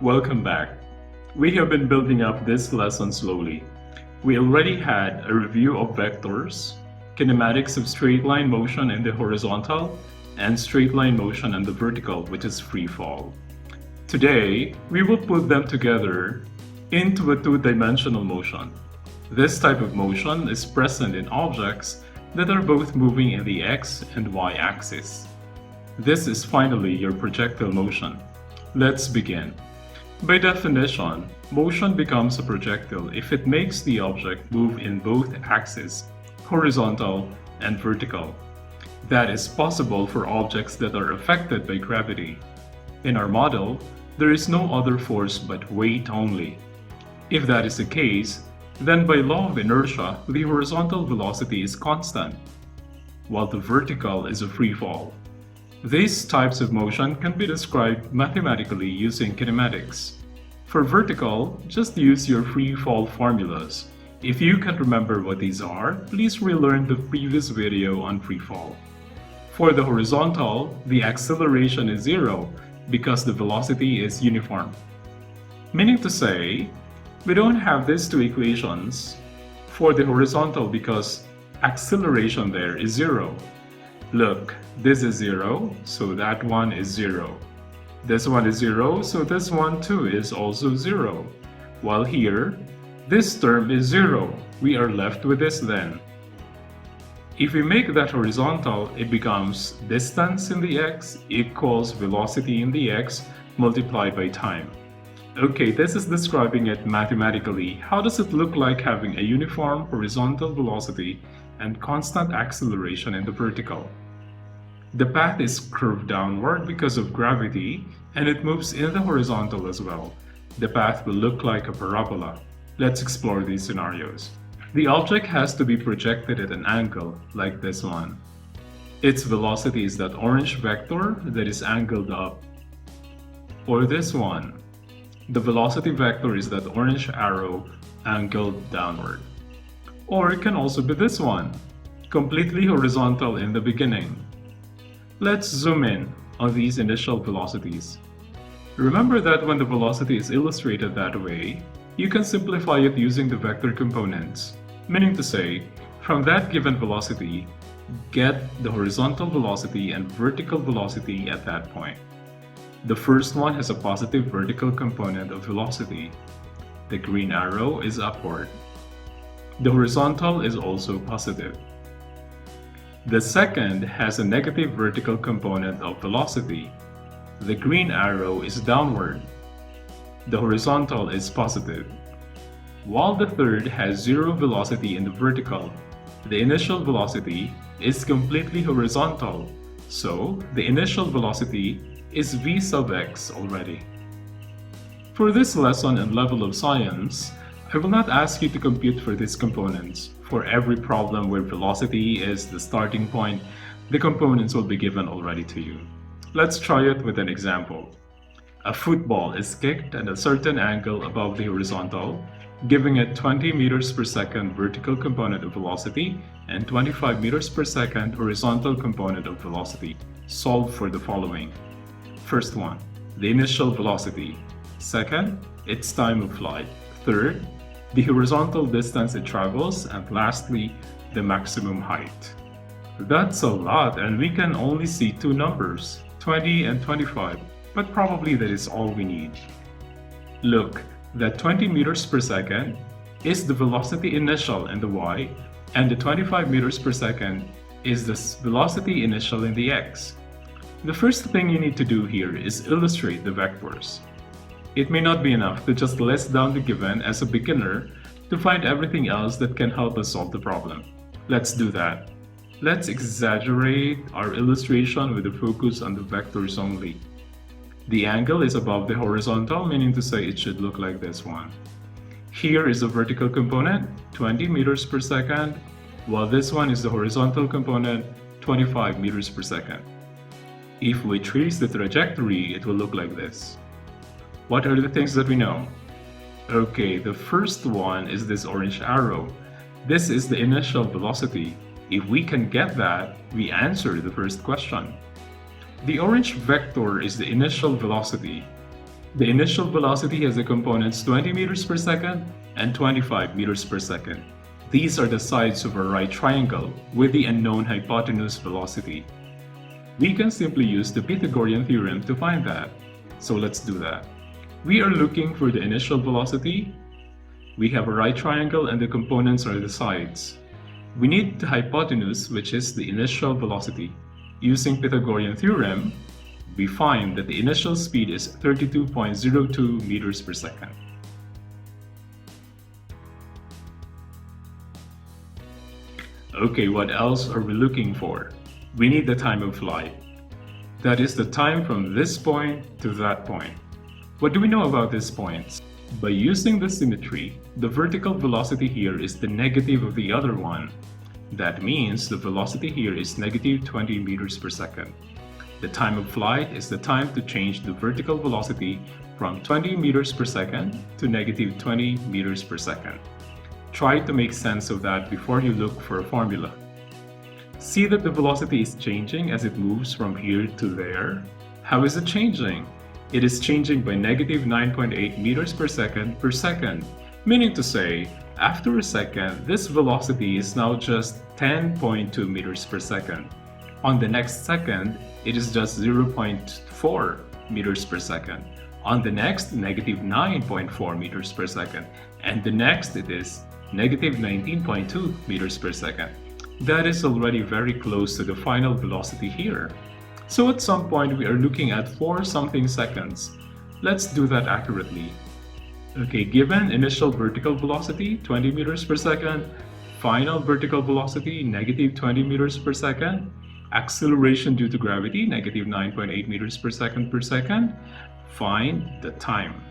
Welcome back. We have been building up this lesson slowly. We already had a review of vectors, kinematics of straight line motion in the horizontal, and straight line motion in the vertical, which is free fall. Today, we will put them together into a two-dimensional motion. This type of motion is present in objects that are both moving in the x and y axis. This is finally your projectile motion. Let's begin. By definition, motion becomes a projectile if it makes the object move in both axes, horizontal and vertical. That is possible for objects that are affected by gravity. In our model, there is no other force but weight only. If that is the case, then by law of inertia, the horizontal velocity is constant, while the vertical is a free fall. These types of motion can be described mathematically using kinematics. For vertical, just use your free fall formulas. If you can't remember what these are, please relearn the previous video on free fall. For the horizontal, the acceleration is zero because the velocity is uniform. Meaning to say, we don't have these two equations for the horizontal because acceleration there is zero. Look, this is 0, so that one is 0. This one is 0, so this one too is also 0. While here, this term is 0. We are left with this then. If we make that horizontal, it becomes distance in the x equals velocity in the x multiplied by time. Okay, this is describing it mathematically. How does it look like having a uniform horizontal velocity and constant acceleration in the vertical? The path is curved downward because of gravity, and it moves in the horizontal as well. The path will look like a parabola. Let's explore these scenarios. The object has to be projected at an angle, like this one. Its velocity is that orange vector that is angled up. Or this one. The velocity vector is that orange arrow angled downward. Or it can also be this one, completely horizontal in the beginning. Let's zoom in on these initial velocities. Remember that when the velocity is illustrated that way, you can simplify it using the vector components, meaning to say, from that given velocity, get the horizontal velocity and vertical velocity at that point. The first one has a positive vertical component of velocity. The green arrow is upward. The horizontal is also positive. The second has a negative vertical component of velocity. The green arrow is downward. The horizontal is positive. While the third has zero velocity in the vertical, the initial velocity is completely horizontal, so the initial velocity is v sub x already. For this lesson and level of science, I will not ask you to compute for these components. For every problem where velocity is the starting point, the components will be given already to you. Let's try it with an example. A football is kicked at a certain angle above the horizontal, giving it 20 meters per second vertical component of velocity and 25 meters per second horizontal component of velocity. Solve for the following. First one, the initial velocity. Second, its time of flight. Third, the horizontal distance it travels, and lastly, the maximum height. That's a lot, and we can only see two numbers, 20 and 25, but probably that is all we need. Look, that 20 meters per second is the velocity initial in the y, and the 25 meters per second is the velocity initial in the x. The first thing you need to do here is illustrate the vectors. It may not be enough to just list down the given as a beginner to find everything else that can help us solve the problem. Let's do that. Let's exaggerate our illustration with a focus on the vectors only. The angle is above the horizontal, meaning to say it should look like this one. Here is the vertical component, 20 meters per second, while this one is the horizontal component, 25 meters per second. If we trace the trajectory, it will look like this. What are the things that we know? Okay, the first one is this orange arrow. This is the initial velocity. If we can get that, we answer the first question. The orange vector is the initial velocity. The initial velocity has the components 20 meters per second and 25 meters per second. These are the sides of a right triangle with the unknown hypotenuse velocity. We can simply use the Pythagorean theorem to find that. So let's do that. We are looking for the initial velocity. We have a right triangle and the components are the sides. We need the hypotenuse, which is the initial velocity. Using Pythagorean theorem, we find that the initial speed is 32.02 meters per second. Okay, what else are we looking for? We need the time of flight. That is the time from this point to that point. What do we know about these points? By using the symmetry, the vertical velocity here is the negative of the other one. That means the velocity here is negative 20 meters per second. The time of flight is the time to change the vertical velocity from 20 meters per second to negative 20 meters per second. Try to make sense of that before you look for a formula. See that the velocity is changing as it moves from here to there. How is it changing? It is changing by negative 9.8 meters per second, meaning to say, after a second, this velocity is now just 10.2 meters per second. On the next second, it is just 0.4 meters per second. On the next, negative 9.4 meters per second. And the next, it is negative 19.2 meters per second. That is already very close to the final velocity here. So at some point, we are looking at 4 something seconds. Let's do that accurately. Okay, given initial vertical velocity, 20 meters per second, final vertical velocity, negative 20 meters per second, acceleration due to gravity, negative 9.8 meters per second, find the time.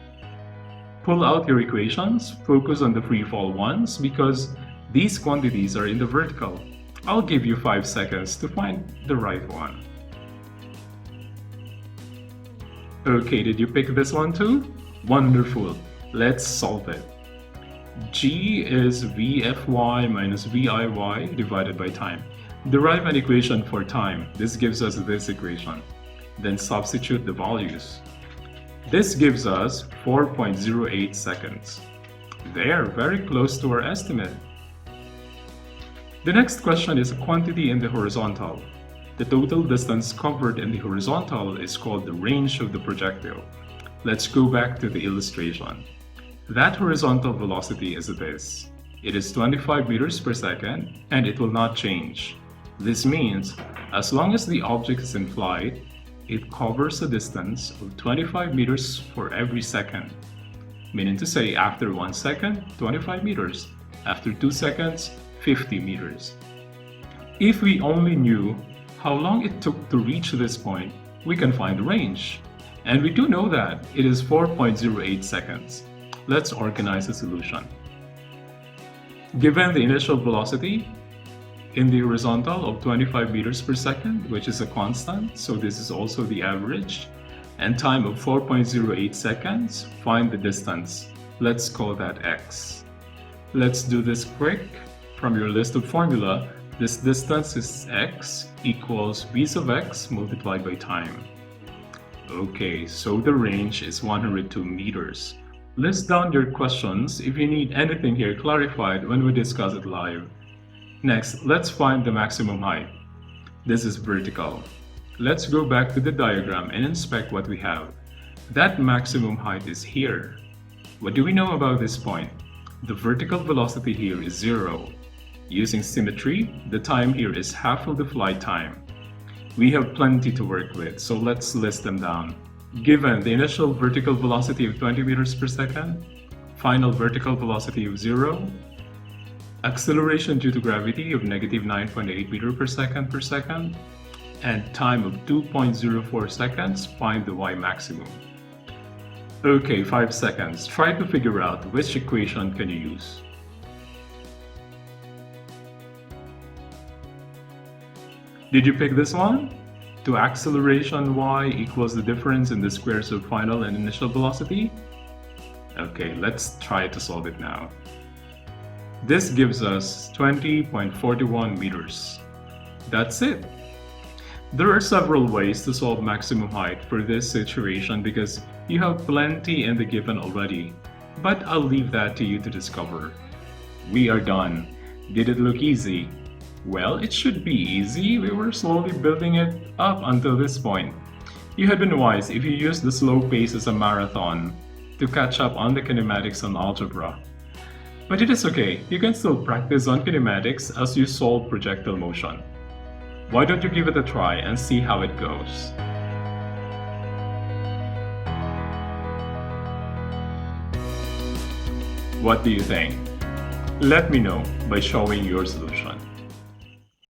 Pull out your equations, focus on the free fall ones because these quantities are in the vertical. I'll give you 5 seconds to find the right one. Okay, did you pick this one too? Wonderful. Let's solve it. G is Vfy minus Viy divided by time. Derive an equation for time. This gives us this equation. Then substitute the values. This gives us 4.08 seconds. There, very close to our estimate. The next question is a quantity in the horizontal. The total distance covered in the horizontal is called the range of the projectile. Let's go back to the illustration. That horizontal velocity is this. It is 25 meters per second and it will not change. This means as long as the object is in flight, it covers a distance of 25 meters for every second. Meaning to say after 1 second, 25 meters. After 2 seconds, 50 meters. If we only knew how long it took to reach this point, we can find the range. And we do know that it is 4.08 seconds. Let's organize a solution. Given the initial velocity in the horizontal of 25 meters per second, which is a constant, so this is also the average, and time of 4.08 seconds, find the distance. Let's call that x. Let's do this quick. From your list of formula, this distance is x equals v sub x multiplied by time. Okay, so the range is 102 meters. List down your questions if you need anything here clarified when we discuss it live. Next, let's find the maximum height. This is vertical. Let's go back to the diagram and inspect what we have. That maximum height is here. What do we know about this point? The vertical velocity here is 0. Using symmetry, the time here is half of the flight time. We have plenty to work with, so let's list them down. Given the initial vertical velocity of 20 meters per second, final vertical velocity of 0, acceleration due to gravity of negative 9.8 meters per second, and time of 2.04 seconds, find the y maximum. Okay, 5 seconds. Try to figure out which equation can you use. Did you pick this one? To acceleration y equals the difference in the squares of final and initial velocity? Okay, let's try to solve it now. This gives us 20.41 meters. That's it. There are several ways to solve maximum height for this situation because You have plenty in the given already, but I'll leave that to you to discover. We are done. Did it look easy? Well, it should be easy. We were slowly building it up until this point. You had been wise if you used the slow pace as a marathon to catch up on the kinematics and algebra. But it is okay, you can still practice on kinematics as you solve projectile motion. Why don't you give it a try and see how it goes? What do you think? Let me know by showing your solution.